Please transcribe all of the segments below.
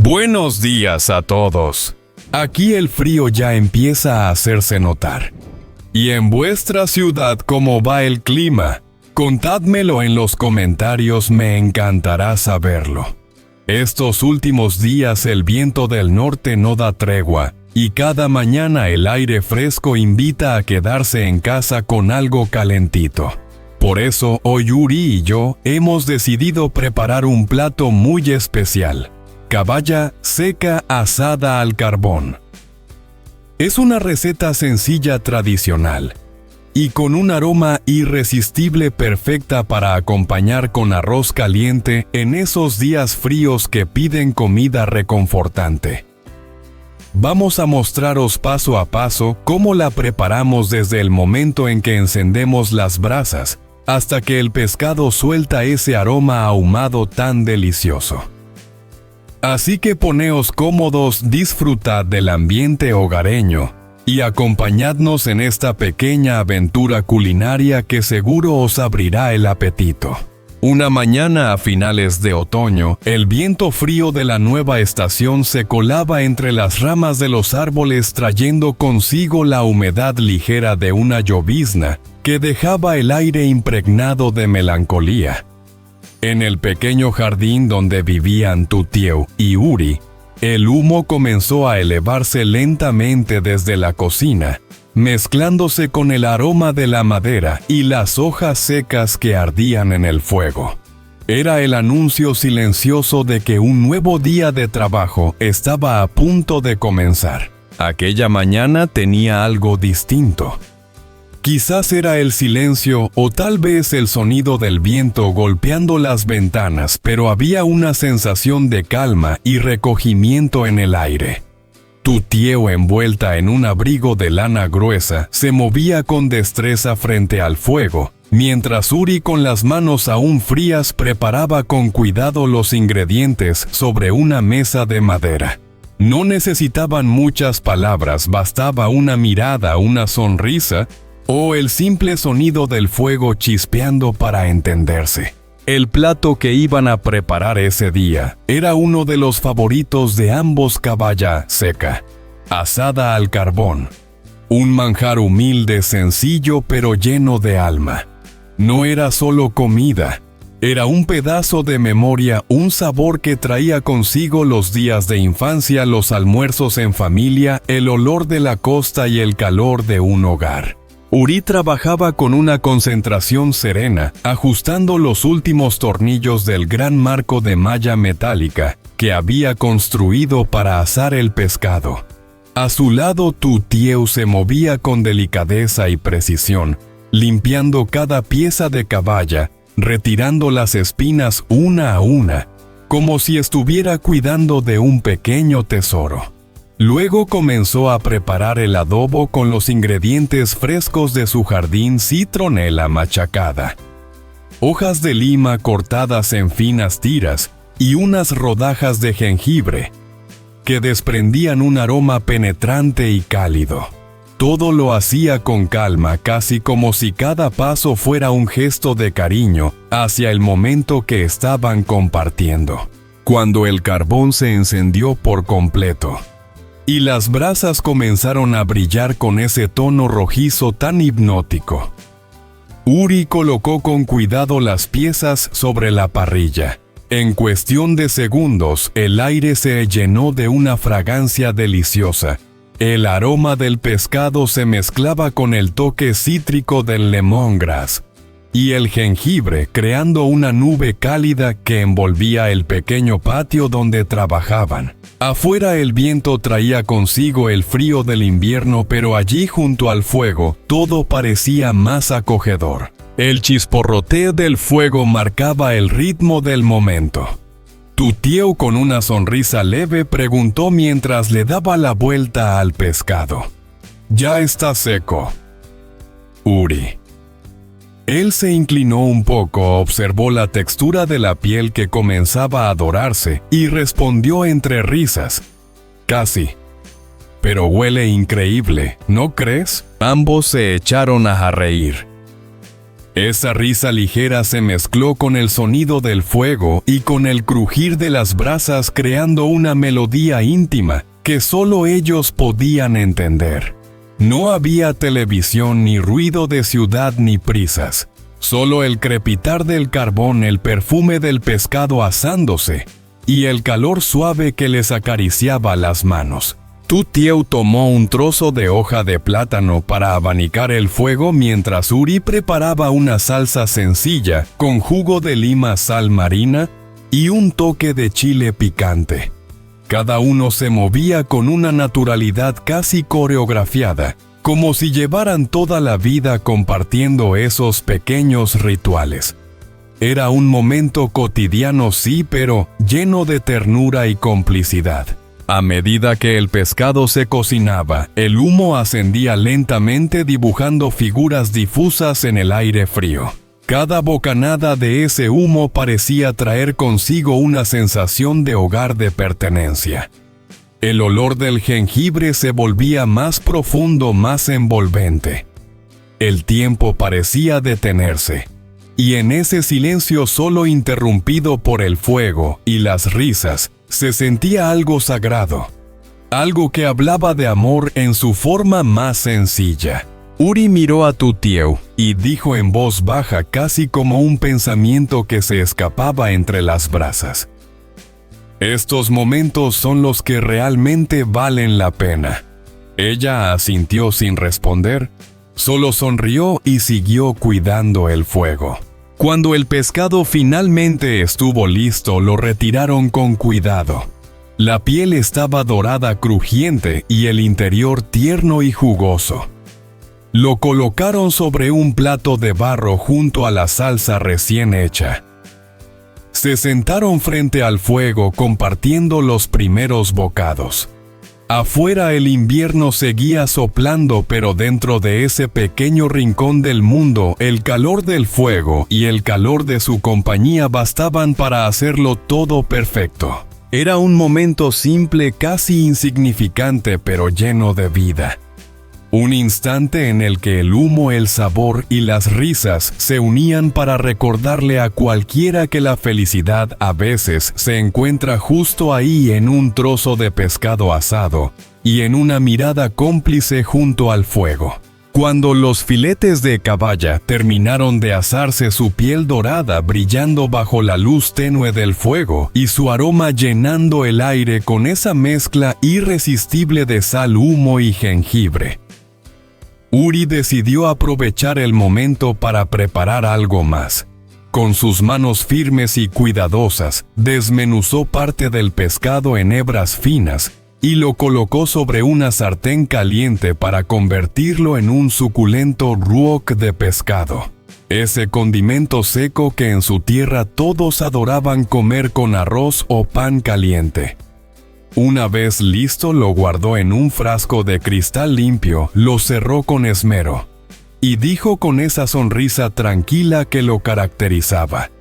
Buenos días a todos. Aquí el frío ya empieza a hacerse notar. ¿Y en vuestra ciudad cómo va el clima? Contádmelo en los comentarios, me encantará saberlo. Estos últimos días el viento del norte no da tregua, y cada mañana el aire fresco invita a quedarse en casa con algo calentito. Por eso hoy Uri y yo hemos decidido preparar un plato muy especial: caballa seca asada al carbón. Es una receta sencilla tradicional y con un aroma irresistible, perfecta para acompañar con arroz caliente en esos días fríos que piden comida reconfortante. Vamos a mostraros paso a paso cómo la preparamos desde el momento en que encendemos las brasas hasta que el pescado suelta ese aroma ahumado tan delicioso. Así que poneos cómodos, disfrutad del ambiente hogareño y acompañadnos en esta pequeña aventura culinaria que seguro os abrirá el apetito. Una mañana a finales de otoño, el viento frío de la nueva estación se colaba entre las ramas de los árboles trayendo consigo la humedad ligera de una llovizna que dejaba el aire impregnado de melancolía. En el pequeño jardín donde vivían Tutieu y Uri, el humo comenzó a elevarse lentamente desde la cocina, mezclándose con el aroma de la madera y las hojas secas que ardían en el fuego. Era el anuncio silencioso de que un nuevo día de trabajo estaba a punto de comenzar. Aquella mañana tenía algo distinto. Quizás era el silencio o tal vez el sonido del viento golpeando las ventanas, pero había una sensación de calma y recogimiento en el aire. Tutieu, envuelta en un abrigo de lana gruesa, se movía con destreza frente al fuego, mientras Uri, con las manos aún frías, preparaba con cuidado los ingredientes sobre una mesa de madera. No necesitaban muchas palabras, bastaba una mirada, una sonrisa o el simple sonido del fuego chispeando para entenderse. El plato que iban a preparar ese día era uno de los favoritos de ambos: caballa seca, asada al carbón. Un manjar humilde, sencillo pero lleno de alma. No era solo comida, era un pedazo de memoria, un sabor que traía consigo los días de infancia, los almuerzos en familia, el olor de la costa y el calor de un hogar. Uri trabajaba con una concentración serena, ajustando los últimos tornillos del gran marco de malla metálica que había construido para asar el pescado. A su lado, Tutieu se movía con delicadeza y precisión, limpiando cada pieza de caballa, retirando las espinas una a una, como si estuviera cuidando de un pequeño tesoro. Luego comenzó a preparar el adobo con los ingredientes frescos de su jardín: citronela machacada, hojas de lima cortadas en finas tiras y unas rodajas de jengibre, que desprendían un aroma penetrante y cálido. Todo lo hacía con calma, casi como si cada paso fuera un gesto de cariño hacia el momento que estaban compartiendo. Cuando el carbón se encendió por completo y las brasas comenzaron a brillar con ese tono rojizo tan hipnótico, Uri colocó con cuidado las piezas sobre la parrilla. En cuestión de segundos, el aire se llenó de una fragancia deliciosa. El aroma del pescado se mezclaba con el toque cítrico del lemongrass y el jengibre, creando una nube cálida que envolvía el pequeño patio donde trabajaban. Afuera el viento traía consigo el frío del invierno, pero allí junto al fuego todo parecía más acogedor. El chisporroteo del fuego marcaba el ritmo del momento. Tutieu, con una sonrisa leve, preguntó mientras le daba la vuelta al pescado: «¿Ya está seco, Uri?». Él se inclinó un poco, observó la textura de la piel que comenzaba a dorarse y respondió entre risas: «Casi. Pero huele increíble, ¿no crees?». Ambos se echaron a reír. Esa risa ligera se mezcló con el sonido del fuego y con el crujir de las brasas, creando una melodía íntima que solo ellos podían entender. No había televisión, ni ruido de ciudad, ni prisas. Solo el crepitar del carbón, el perfume del pescado asándose y el calor suave que les acariciaba las manos. Tu Tieu tomó un trozo de hoja de plátano para abanicar el fuego mientras Uri preparaba una salsa sencilla con jugo de lima, sal marina y un toque de chile picante. Cada uno se movía con una naturalidad casi coreografiada, como si llevaran toda la vida compartiendo esos pequeños rituales. Era un momento cotidiano, sí, pero lleno de ternura y complicidad. A medida que el pescado se cocinaba, el humo ascendía lentamente dibujando figuras difusas en el aire frío. Cada bocanada de ese humo parecía traer consigo una sensación de hogar, de pertenencia. El olor del jengibre se volvía más profundo, más envolvente. El tiempo parecía detenerse, y en ese silencio solo interrumpido por el fuego y las risas, se sentía algo sagrado, algo que hablaba de amor en su forma más sencilla. Uri miró a Tu Tieu y dijo en voz baja, casi como un pensamiento que se escapaba entre las brasas: estos momentos son los que realmente valen la pena. Ella asintió sin responder, solo sonrió y siguió cuidando el fuego. Cuando el pescado finalmente estuvo listo, lo retiraron con cuidado. La piel estaba dorada, crujiente, y el interior tierno y jugoso. Lo colocaron sobre un plato de barro junto a la salsa recién hecha. Se sentaron frente al fuego compartiendo los primeros bocados. Afuera el invierno seguía soplando, pero dentro de ese pequeño rincón del mundo, el calor del fuego y el calor de su compañía bastaban para hacerlo todo perfecto. Era un momento simple, casi insignificante, pero lleno de vida. Un instante en el que el humo, el sabor y las risas se unían para recordarle a cualquiera que la felicidad a veces se encuentra justo ahí, en un trozo de pescado asado y en una mirada cómplice junto al fuego. Cuando los filetes de caballa terminaron de asarse, su piel dorada brillando bajo la luz tenue del fuego y su aroma llenando el aire con esa mezcla irresistible de sal, humo y jengibre, Uri decidió aprovechar el momento para preparar algo más. Con sus manos firmes y cuidadosas, desmenuzó parte del pescado en hebras finas y lo colocó sobre una sartén caliente para convertirlo en un suculento ruoc de pescado. Ese condimento seco que en su tierra todos adoraban comer con arroz o pan caliente. Una vez listo, lo guardó en un frasco de cristal limpio, lo cerró con esmero y dijo con esa sonrisa tranquila que lo caracterizaba: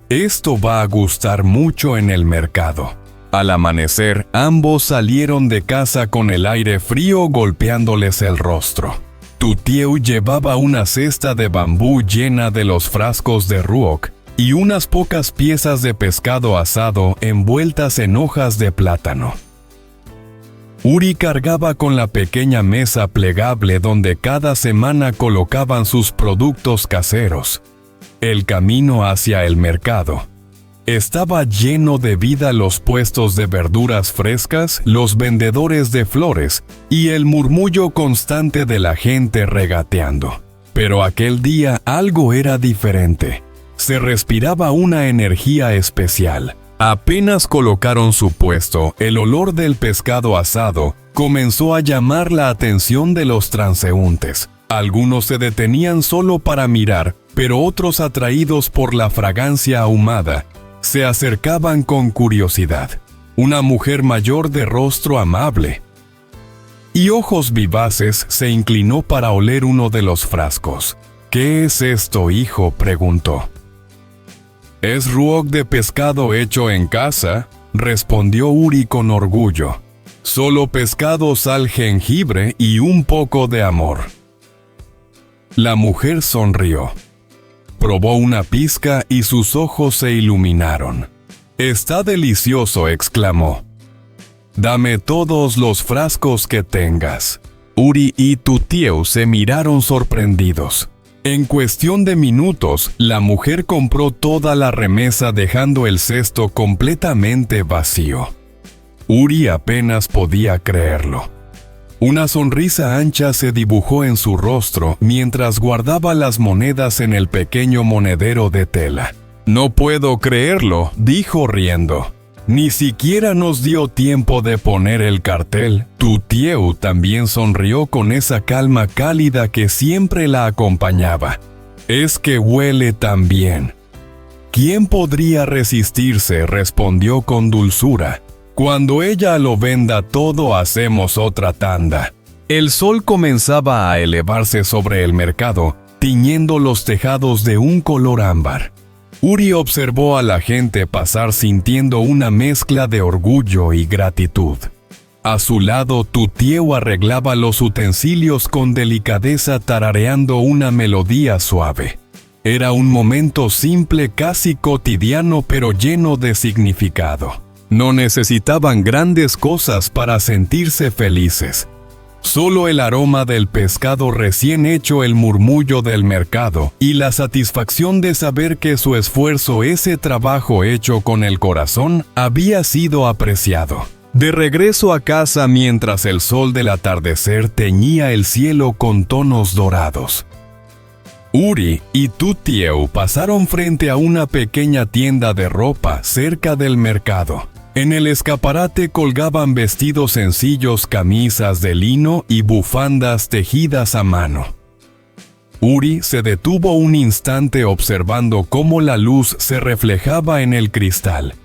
esto va a gustar mucho en el mercado. Al amanecer, ambos salieron de casa con el aire frío golpeándoles el rostro. Tu Tieu llevaba una cesta de bambú llena de los frascos de ruoc y unas pocas piezas de pescado asado envueltas en hojas de plátano. Uri cargaba con la pequeña mesa plegable donde cada semana colocaban sus productos caseros. El camino hacia el mercado estaba lleno de vida: los puestos de verduras frescas, los vendedores de flores y el murmullo constante de la gente regateando. Pero aquel día algo era diferente. Se respiraba una energía especial. Apenas colocaron su puesto, el olor del pescado asado comenzó a llamar la atención de los transeúntes. Algunos se detenían solo para mirar, pero otros, atraídos por la fragancia ahumada, se acercaban con curiosidad. Una mujer mayor de rostro amable y ojos vivaces se inclinó para oler uno de los frascos. «¿Qué es esto, hijo?», preguntó. «Es ruoc de pescado hecho en casa», respondió Uri con orgullo. «Solo pescado, sal, jengibre y un poco de amor». La mujer sonrió. Probó una pizca y sus ojos se iluminaron. «Está delicioso», exclamó. «Dame todos los frascos que tengas». Uri y Tutieu se miraron sorprendidos. En cuestión de minutos, la mujer compró toda la remesa dejando el cesto completamente vacío. Uri apenas podía creerlo. Una sonrisa ancha se dibujó en su rostro mientras guardaba las monedas en el pequeño monedero de tela. «No puedo creerlo», dijo riendo. «Ni siquiera nos dio tiempo de poner el cartel». Tutieu también sonrió con esa calma cálida que siempre la acompañaba. «Es que huele tan bien». «¿Quién podría resistirse?», respondió con dulzura. «Cuando ella lo venda todo, hacemos otra tanda». El sol comenzaba a elevarse sobre el mercado, tiñendo los tejados de un color ámbar. Uri observó a la gente pasar sintiendo una mezcla de orgullo y gratitud. A su lado, Tutieu arreglaba los utensilios con delicadeza tarareando una melodía suave. Era un momento simple, casi cotidiano, pero lleno de significado. No necesitaban grandes cosas para sentirse felices. Solo el aroma del pescado recién hecho, el murmullo del mercado y la satisfacción de saber que su esfuerzo, ese trabajo hecho con el corazón, había sido apreciado. De regreso a casa mientras el sol del atardecer teñía el cielo con tonos dorados. Uri y Tutieu pasaron frente a una pequeña tienda de ropa cerca del mercado. En el escaparate colgaban vestidos sencillos, camisas de lino y bufandas tejidas a mano. Uri se detuvo un instante observando cómo la luz se reflejaba en el cristal.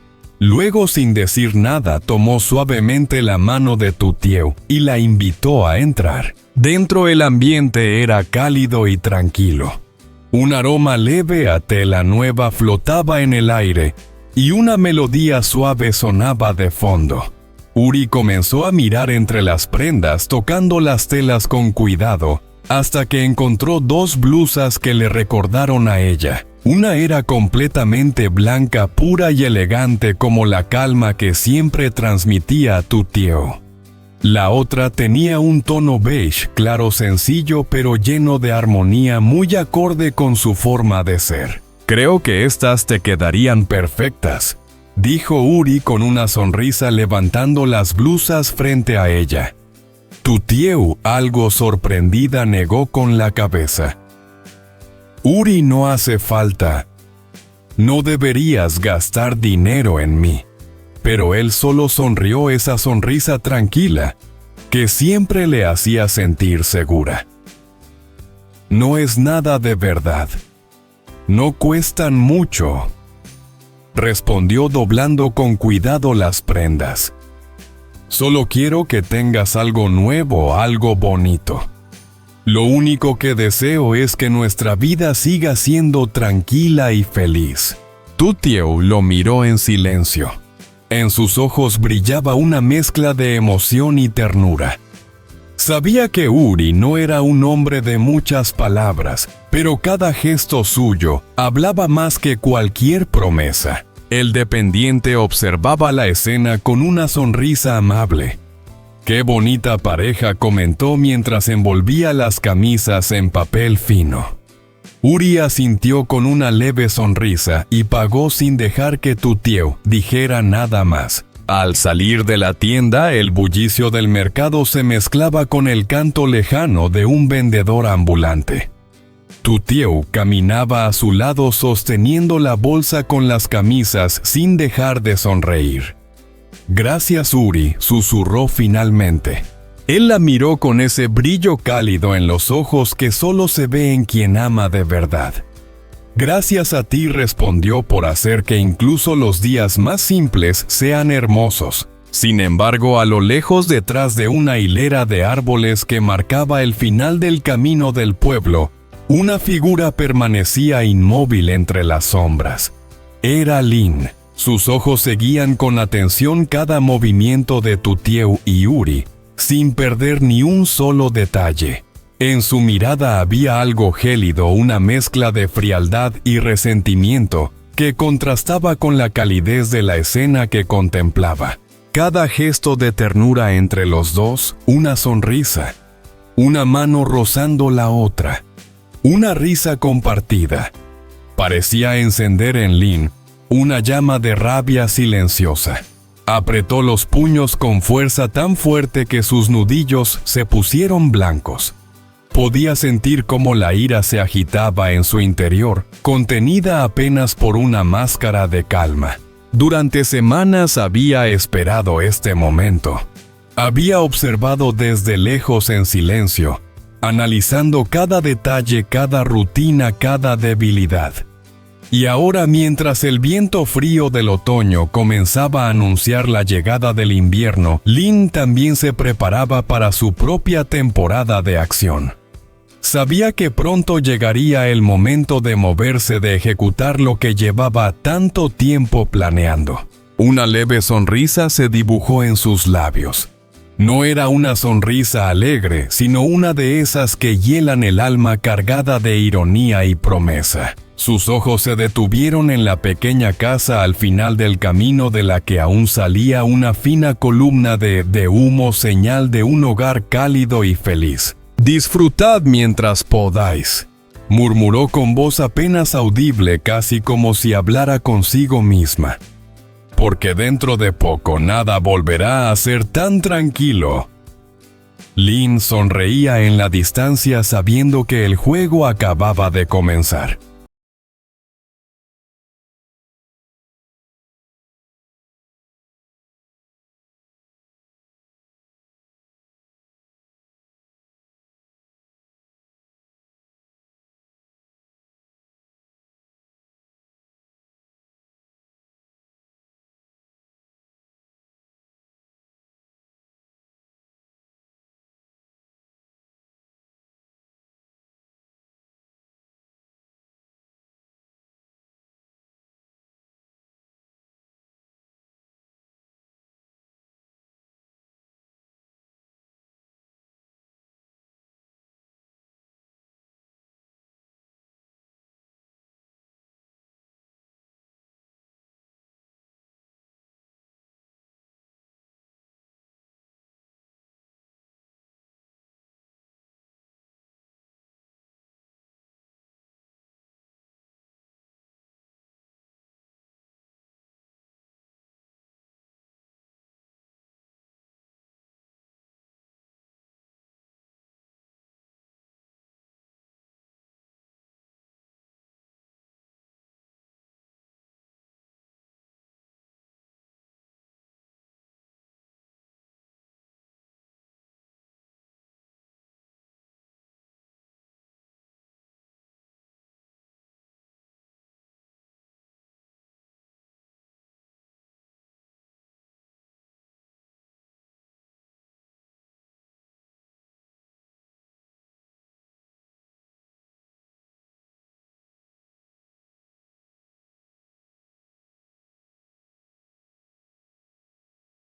Luego, sin decir nada, tomó suavemente la mano de Tutieu y la invitó a entrar. Dentro el ambiente era cálido y tranquilo. Un aroma leve a tela nueva flotaba en el aire y una melodía suave sonaba de fondo. Uri comenzó a mirar entre las prendas, tocando las telas con cuidado, hasta que encontró dos blusas que le recordaron a ella. Una era completamente blanca, pura y elegante como la calma que siempre transmitía a Tutieu. La otra tenía un tono beige, claro, sencillo, pero lleno de armonía, muy acorde con su forma de ser. «Creo que estas te quedarían perfectas», dijo Uri con una sonrisa levantando las blusas frente a ella. Tutieu, algo sorprendida, negó con la cabeza. «Uri, no hace falta. No deberías gastar dinero en mí». Pero él solo sonrió, esa sonrisa tranquila que siempre le hacía sentir segura. «No es nada de verdad. No cuestan mucho», respondió doblando con cuidado las prendas. «Solo quiero que tengas algo nuevo, algo bonito. Lo único que deseo es que nuestra vida siga siendo tranquila y feliz». Tutieu lo miró en silencio. En sus ojos brillaba una mezcla de emoción y ternura. Sabía que Uri no era un hombre de muchas palabras, pero cada gesto suyo hablaba más que cualquier promesa. El dependiente observaba la escena con una sonrisa amable. «Qué bonita pareja», comentó mientras envolvía las camisas en papel fino. Uri asintió con una leve sonrisa y pagó sin dejar que Tutieu dijera nada más. Al salir de la tienda, el bullicio del mercado se mezclaba con el canto lejano de un vendedor ambulante. Tutieu caminaba a su lado sosteniendo la bolsa con las camisas sin dejar de sonreír. «Gracias, Uri», susurró finalmente. Él la miró con ese brillo cálido en los ojos que solo se ve en quien ama de verdad. «Gracias a ti», respondió, «por hacer que incluso los días más simples sean hermosos». Sin embargo, a lo lejos, detrás de una hilera de árboles que marcaba el final del camino del pueblo, una figura permanecía inmóvil entre las sombras. Era Lin. Sus ojos seguían con atención cada movimiento de Tutieu y Uri, sin perder ni un solo detalle. En su mirada había algo gélido, una mezcla de frialdad y resentimiento que contrastaba con la calidez de la escena que contemplaba. Cada gesto de ternura entre los dos, una sonrisa, una mano rozando la otra, una risa compartida, parecía encender en Lin una llama de rabia silenciosa. Apretó los puños con fuerza tan fuerte que sus nudillos se pusieron blancos. Podía sentir cómo la ira se agitaba en su interior, contenida apenas por una máscara de calma. Durante semanas había esperado este momento. Había observado desde lejos en silencio, analizando cada detalle, cada rutina, cada debilidad. Y ahora, mientras el viento frío del otoño comenzaba a anunciar la llegada del invierno, Lin también se preparaba para su propia temporada de acción. Sabía que pronto llegaría el momento de moverse, de ejecutar lo que llevaba tanto tiempo planeando. Una leve sonrisa se dibujó en sus labios. No era una sonrisa alegre, sino una de esas que hielan el alma, cargada de ironía y promesa. Sus ojos se detuvieron en la pequeña casa al final del camino, de la que aún salía una fina columna de humo, señal de un hogar cálido y feliz. «Disfrutad mientras podáis», murmuró con voz apenas audible, casi como si hablara consigo misma. «Porque dentro de poco nada volverá a ser tan tranquilo». Lin sonreía en la distancia, sabiendo que el juego acababa de comenzar.